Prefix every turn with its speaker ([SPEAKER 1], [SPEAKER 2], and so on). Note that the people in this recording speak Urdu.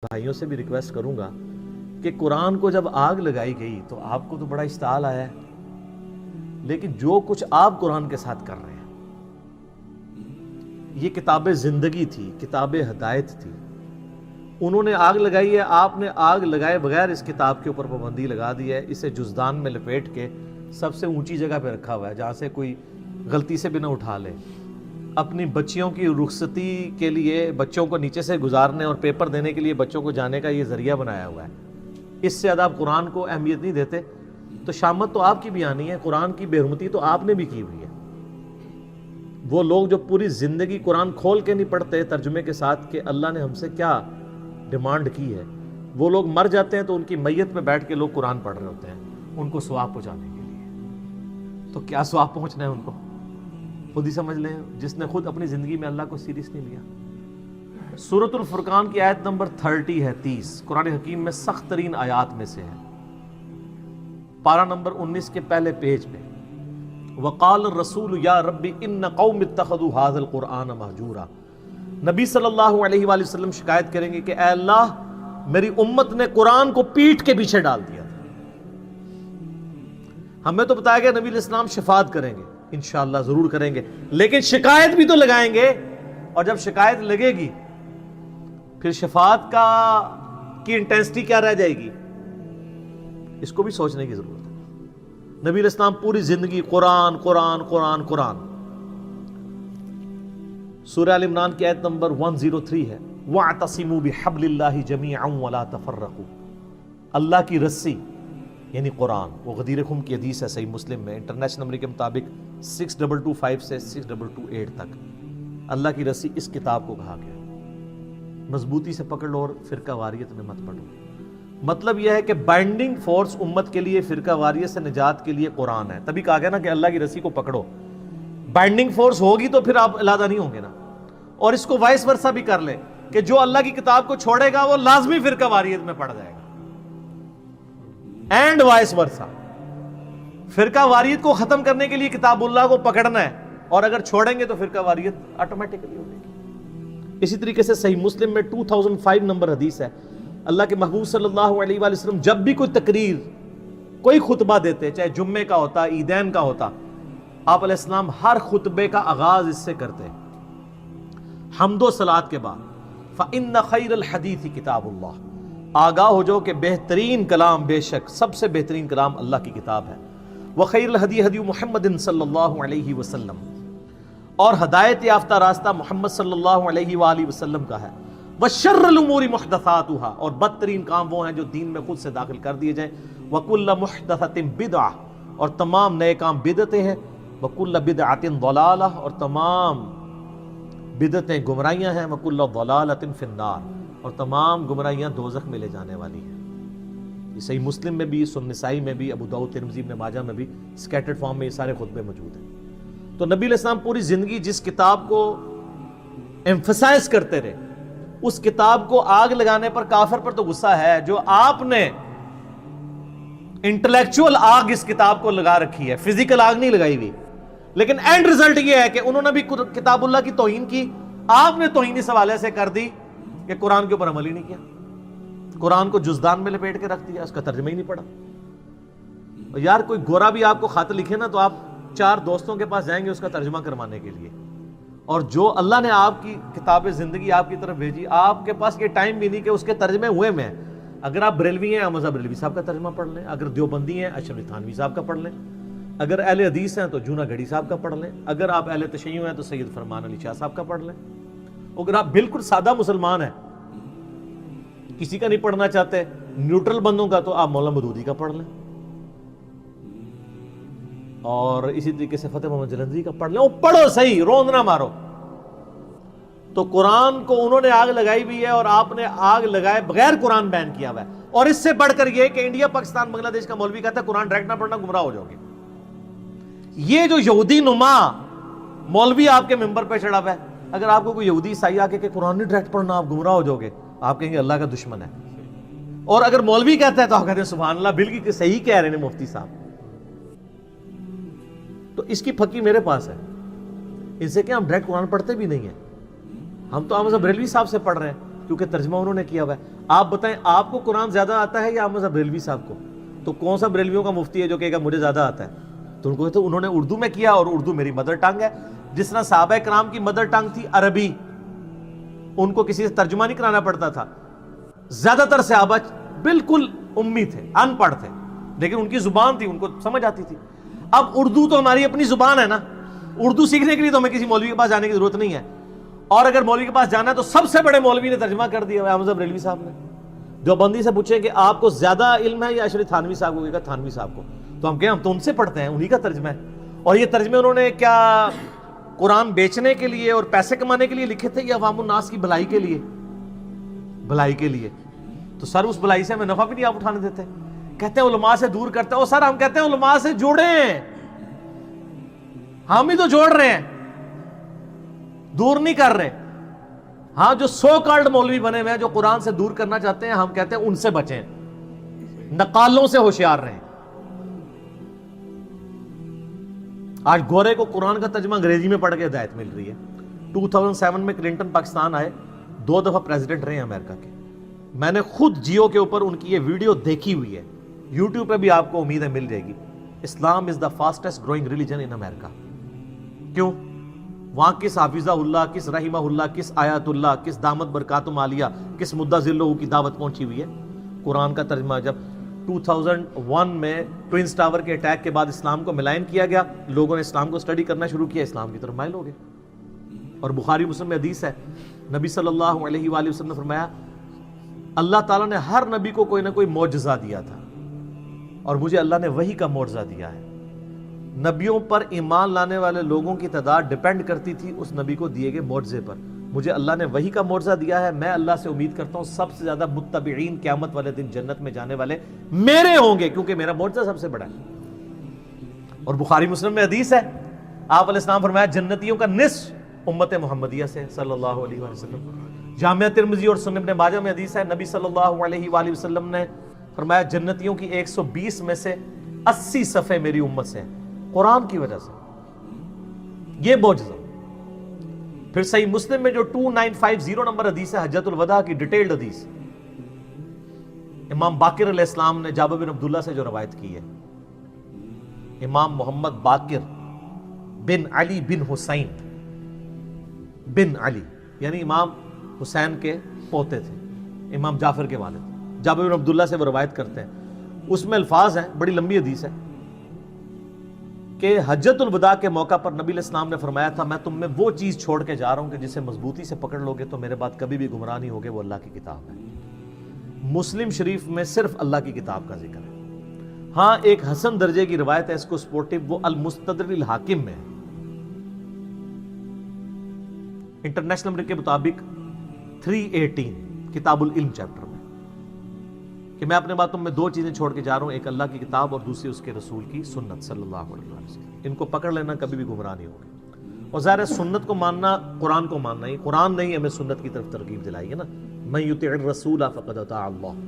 [SPEAKER 1] بھائیوں سے بھی ریکویسٹ کروں گا کہ قرآن کو جب آگ لگائی گئی تو آپ کو تو بڑا اشتعال آیا ہے، لیکن جو کچھ آپ قرآن کے ساتھ کر رہے ہیں، یہ کتاب زندگی تھی، کتاب ہدایت تھی، انہوں نے آگ لگائی ہے، آپ نے آگ لگائے بغیر اس کتاب کے اوپر پابندی لگا دی ہے، اسے جزدان میں لپیٹ کے سب سے اونچی جگہ پہ رکھا ہوا ہے جہاں سے کوئی غلطی سے بھی نہ اٹھا لے، اپنی بچیوں کی رخصتی کے لیے بچوں کو نیچے سے گزارنے اور پیپر دینے کے لیے بچوں کو جانے کا یہ ذریعہ بنایا ہوا ہے۔ اس سے زیادہ آپ قرآن کو اہمیت نہیں دیتے تو شامت تو آپ کی بھی آنی ہے، قرآن کی بے حرمتی تو آپ نے بھی کی ہوئی ہے۔ وہ لوگ جو پوری زندگی قرآن کھول کے نہیں پڑھتے ترجمے کے ساتھ کہ اللہ نے ہم سے کیا ڈیمانڈ کی ہے، وہ لوگ مر جاتے ہیں تو ان کی میت پہ بیٹھ کے لوگ قرآن پڑھ رہے ہوتے ہیں ان کو ثواب پہنچانے کے لیے۔ تو کیا ثواب پہنچنا ہے ان کو، خود ہی سمجھ لیں، جس نے خود اپنی زندگی میں اللہ کو سیریس نہیں لیا۔ سورۃ الفرقان کی آیت نمبر 30 ہے، 30 قرآن حکیم میں سخت ترین آیات میں سے ہے، پارہ نمبر 19 کے پہلے پیج پہ۔ وقال الرسول یا رب ان قوم اتخذوا هذا القرآن مہجورا۔ نبی صلی اللہ علیہ وآلہ وسلم شکایت کریں گے کہ اے اللہ میری امت نے قرآن کو پیٹھ کے پیچھے ڈال دیا تھا۔ ہمیں تو بتایا گیا نبی علیہ السلام شفاعت کریں گے، انشاءاللہ ضرور کریں گے، لیکن شکایت بھی تو لگائیں گے، اور جب شکایت لگے گی پھر شفاعت کی انٹینسٹی کیا رہ جائے گی، اس کو بھی سوچنے کی ضرورت ہے۔ نبی علیہ السلام پوری زندگی قرآن قرآن قرآن قرآن۔ سورہ ال عمران کی آیت نمبر 103 ہے، وَاعْتَصِمُوا بِحَبْلِ اللَّهِ جَمِيعًا وَلَا تَفَرَّقُوا۔ اللہ کی رسی یعنی قرآن، وہ غدیر خم کی حدیث ہے صحیح مسلم میں، انٹرنیشنل نمبر کے مطابق 6225 سے 6228 تک، اللہ کی رسی اس کتاب کو کہا گیا، مضبوطی سے پکڑ لو اور فرقہ واریت میں مت پڑو۔ مطلب یہ ہے کہ بائنڈنگ فورس امت کے لیے فرقہ واریت سے نجات کے لیے قرآن ہے، تبھی کہا گیا نا کہ اللہ کی رسی کو پکڑو۔ بائنڈنگ فورس ہوگی تو پھر آپ علیحدہ نہیں ہوں گے نا۔ اور اس کو وائس ورثہ بھی کر لیں کہ جو اللہ کی کتاب کو چھوڑے گا وہ لازمی فرقہ واریت میں پڑ جائے گا، اینڈ وائس ورثہ۔ فرقہ واریت کو ختم کرنے کے لیے کتاب اللہ کو پکڑنا ہے، اور اگر چھوڑیں گے تو فرقہ واریت آٹومیٹکلی ہو جائے گی۔ اسی طریقے سے صحیح مسلم میں 2005 نمبر حدیث ہے، اللہ کے محبوب صلی اللہ علیہ وآلہ وسلم جب بھی کوئی تقریر، کوئی خطبہ دیتے، چاہے جمعے کا ہوتا، عیدین کا ہوتا، آپ علیہ السلام ہر خطبے کا آغاز اس سے کرتے حمد و صلات کے بعد، فَإِنَّ خَيْرَ الْحَدِيثِ كِتَابُ اللَّهِ، آگاہ ہو جو کہ بہترین کلام، بے شک سب سے بہترین کلام اللہ کی کتاب ہے، وَخَيْرُ الْهَدِيِ هَدِيُّ مُحَمَّدٍ صلی اللہ علیہ وسلم، اور ہدایت یافتہ راستہ محمد صلی اللہ علیہ وآلہ وسلم کا ہے، وَشَرَّ الْأُمُورِ مُحْدَثَاتُهَا، اور بدترین کام وہ ہیں جو دین میں خود سے داخل کر دیے جائیں، وَكُلَّ مُحْدَثَةٍ بِدْعَةٍ، اور تمام نئے کام بدعتیں ہیں، وَكُلَّ بِدْعَةٍ ضَلَالَةٍ، اور تمام بدعتیں گمراہیاں ہیں، وَكُلَّ ضَلَالَةٍ فِي النَّارِ، اور تمام گمراہیاں دوزخ میں لے جانے والی ہیں۔ یہ صحیح مسلم میں بھی، سنن نسائی میں بھی، ابو داؤد ترمذی ابن ماجہ میں بھی سکیٹرڈ فارم میں یہ سارے خطبے موجود ہیں۔ تو نبی علیہ السلام پوری زندگی جس کتاب کو ایمفسائز کرتے رہے، اس کتاب کو آگ لگانے پر کافر پر تو غصہ ہے جو آپ نے انٹلیکچول آگ اس کتاب کو لگا رکھی ہے، فزیکل آگ نہیں لگائی ہوئی، لیکن اینڈ ریزلٹ یہ ہے کہ انہوں نے بھی کتاب اللہ کی توہین کی، آپ نے توہین اس حوالے سے کر دی کہ قرآن کے اوپر عمل ہی نہیں کیا، قرآن کو جزدان میں لپیٹ کے رکھ دیا، اس کا ترجمہ ہی نہیں پڑھا۔ اور یار کوئی گورا بھی آپ کو خط لکھے نا تو آپ 4 دوستوں کے پاس جائیں گے اس کا ترجمہ کروانے کے لیے، اور جو اللہ نے آپ کی کتاب زندگی آپ کی طرف بھیجی، آپ کے پاس یہ ٹائم بھی نہیں کہ اس کے ترجمے ہوئے میں۔ اگر آپ بریلوی ہیں حمزہ بریلوی صاحب کا ترجمہ پڑھ لیں، اگر دیوبندی ہیں اشرف علی تھانوی صاحب کا پڑھ لیں، اگر اہل حدیث ہیں تو جونا گھڑی صاحب کا پڑھ لیں، اگر آپ اہل تشیع ہیں تو سید فرمان علی شاہ صاحب کا پڑھ لیں، اگر آپ بالکل سادہ مسلمان ہیں، کسی کا نہیں پڑھنا چاہتے، نیوٹرل بندوں کا، تو آپ مولانا مودودی کا پڑھ لیں، اور اسی طریقے سے فتح محمد جلندری کا پڑھ لیں، وہ پڑھو صحیح، روند نہ مارو۔ تو قرآن کو انہوں نے آگ لگائی بھی ہے، اور آپ نے آگ لگائے بغیر قرآن بین کیا ہوا ہے، اور اس سے بڑھ کر یہ کہ انڈیا پاکستان بنگلہ دیش کا مولوی کہتا ہے قرآن ڈائریکٹ نہ پڑھنا گمراہ ہو جاؤ گے۔ یہ جو یہودی نما مولوی آپ کے ممبر پہ چڑھا ہوا ہے، اگر آپ کو کوئی یہودی عیسائی آ کے کہ قرآن نہیں ڈائریکٹ پڑھنا آپ گمراہ ہو جاؤ گے، آپ کہیں گے اللہ کا دشمن ہے، اور اگر مولوی کہتا ہے تو آپ کہتے ہیں سبحان اللہ بالکل صحیح کہہ رہے ہیں مفتی صاحب۔ تو اس کی پھکی میرے پاس ہے، ان سے کہ ہم ڈائریکٹ قرآن پڑھتے بھی نہیں ہیں، ہم تو احمد بریلوی صاحب سے پڑھ رہے ہیں کیونکہ ترجمہ انہوں نے کیا ہوا ہے. آپ بتائیں آپ کو قرآن زیادہ آتا ہے یا احمد صاحب بریلوی صاحب کو؟ تو کون سا بریلویوں کا مفتی ہے جو کہے گا مجھے زیادہ آتا ہے؟ تو ان کو تو انہوں نے اردو میں کیا، اور اردو میری مدر ٹنگ ہے. جس طرح صحابہ کرام کی مدر ٹنگ تھی عربی، ان کو کسی سے ترجمہ نہیں کرانا پڑتا تھا. زیادہ تر صحابہ بالکل امی تھے، ان پڑھ تھے، لیکن ان کی زبان تھی، ان کو سمجھ آتی تھی. اب اردو تو ہماری اپنی زبان ہے نا، اردو سیکھنے کے لیے تو ہمیں کسی مولوی کے پاس جانے کی ضرورت نہیں ہے. اور اگر مولوی کے پاس جانا ہے تو سب سے بڑے مولوی نے ترجمہ کر دیا احمد صاحب بریلوی صاحب نے. جو بندی سے پوچھیں کہ آپ کو زیادہ علم ہے یا اشرف تھانوی صاحب کو، کہا تھانوی صاحب کو. تو ہم کہیں ہم تو ان سے پڑھتے ہیں، انہی کا ترجمہ ہے. اور یہ ترجمے انہوں نے کیا قرآن بیچنے کے لیے اور پیسے کمانے کے لیے لکھے تھے یا عوام الناس کی بھلائی کے لیے؟ بھلائی کے لیے. تو سر اس بھلائی سے ہمیں نفع بھی نہیں آپ اٹھانے دیتے. کہتے ہیں علماء سے دور کرتے ہیں. اور سر ہم کہتے ہیں علماء سے جوڑیں، ہم ہی تو جوڑ رہے ہیں، دور نہیں کر رہے. ہاں جو سو کالڈ مولوی بنے ہوئے ہیں جو قرآن سے دور کرنا چاہتے ہیں، ہم کہتے ہیں ان سے بچیں، نقالوں سے ہوشیار رہیں. آج گورے کو قرآن کا ترجمہ انگریزی میں پڑھ کے ہدایت مل رہی ہے. 2007 میں کلنٹن پاکستان آئے، 2 دفعہ پریزیڈنٹ رہے ہیں امریکہ کے. میں نے خود جیو کے اوپر ان کی یہ ویڈیو دیکھی ہوئی ہے، یوٹیوب پہ بھی آپ کو امید ہے مل جائے گی. اسلام از دا فاسٹسٹ گروئنگ ریلیجن ان امریکہ. کیوں؟ وہاں کس حافظہ اللہ، کس رحمہ اللہ، کس آیات اللہ، کس دامت برکاتم عالیہ، کس مدہ ذلہ کی دعوت پہنچی ہوئی ہے؟ قرآن کا ترجمہ. جب 2001 میں ٹوئنس ٹاور کے اٹیک کے بعد اسلام کو ملائن کیا گیا، لوگوں نے اسلام کو اسٹڈی کرنا شروع کیا، اسلام کی طرف مائل ہو گئے. اور بخاری مسلم میں حدیث ہے، نبی صلی اللہ علیہ وآلہ وسلم نے فرمایا اللہ تعالیٰ نے ہر نبی کو کوئی نہ کوئی معجزہ دیا تھا، اور مجھے اللہ نے وحی کا معجزہ دیا ہے. نبیوں پر ایمان لانے والے لوگوں کی تعداد ڈیپینڈ کرتی تھی اس نبی کو دیے گئے معجزے پر. مجھے اللہ نے وحی کا معجزہ دیا ہے. میں اللہ سے امید کرتا ہوں سب سے زیادہ متبعین قیامت والے دن جنت میں جانے والے میرے ہوں گے، کیونکہ میرا معجزہ سب سے بڑا ہے. اور بخاری مسلم میں حدیث ہے، آپ علیہ السلام فرمایا جنتیوں کا نصف امت محمدیہ سے صلی اللہ علیہ وآلہ وسلم. جامعہ ترمذی اور سنن ابن ماجہ میں حدیث ہے، نبی صلی اللہ علیہ وآلہ وسلم نے فرمایا جنتیوں کی 120 میں سے 80 صفحے میری امت سے ہیں، قرآن کی وجہ سے. یہ معجزہ. پھر صحیح مسلم میں جو 2950 نمبر حدیث ہے، حجۃ الوداع کی ڈیٹیلڈ حدیث، امام باقر علیہ السلام نے جابر بن عبداللہ سے جو روایت کی ہے، امام محمد باقر بن علی بن حسین بن علی، یعنی امام حسین کے پوتے تھے، امام جعفر کے والد. جابر بن عبداللہ سے وہ روایت کرتے ہیں. اس میں الفاظ ہیں، بڑی لمبی حدیث ہے، کہ حجۃ الوداع کے موقع پر نبی علیہ السلام نے فرمایا تھا میں تم میں وہ چیز چھوڑ کے جا رہا ہوں کہ جسے مضبوطی سے پکڑ لوگے تو میرے بعد کبھی بھی گمراہ نہیں ہوگے، وہ اللہ کی کتاب ہے. مسلم شریف میں صرف اللہ کی کتاب کا ذکر ہے. ہاں ایک حسن درجے کی روایت ہے، اس کو سپورٹو، وہ المستدرک الحاکم میں ہے، انٹرنیشنل نمبر کے مطابق 318 کتاب العلم چیپٹر میں، کہ میں اپنے بعد تم میں 2 چیزیں چھوڑ کے جا رہا ہوں، ایک اللہ کی کتاب اور دوسری اس کے رسول کی سنت صلی اللہ علیہ وسلم. ان کو پکڑ لینا، کبھی بھی گمراہ نہیں ہوگے. اور ظاہر ہے سنت کو ماننا قرآن کو ماننا ہی، قرآن نے ہی ہمیں سنت کی طرف ترغیب دلائی ہے نا. من یطع الرسول فقد اطاع اللہ.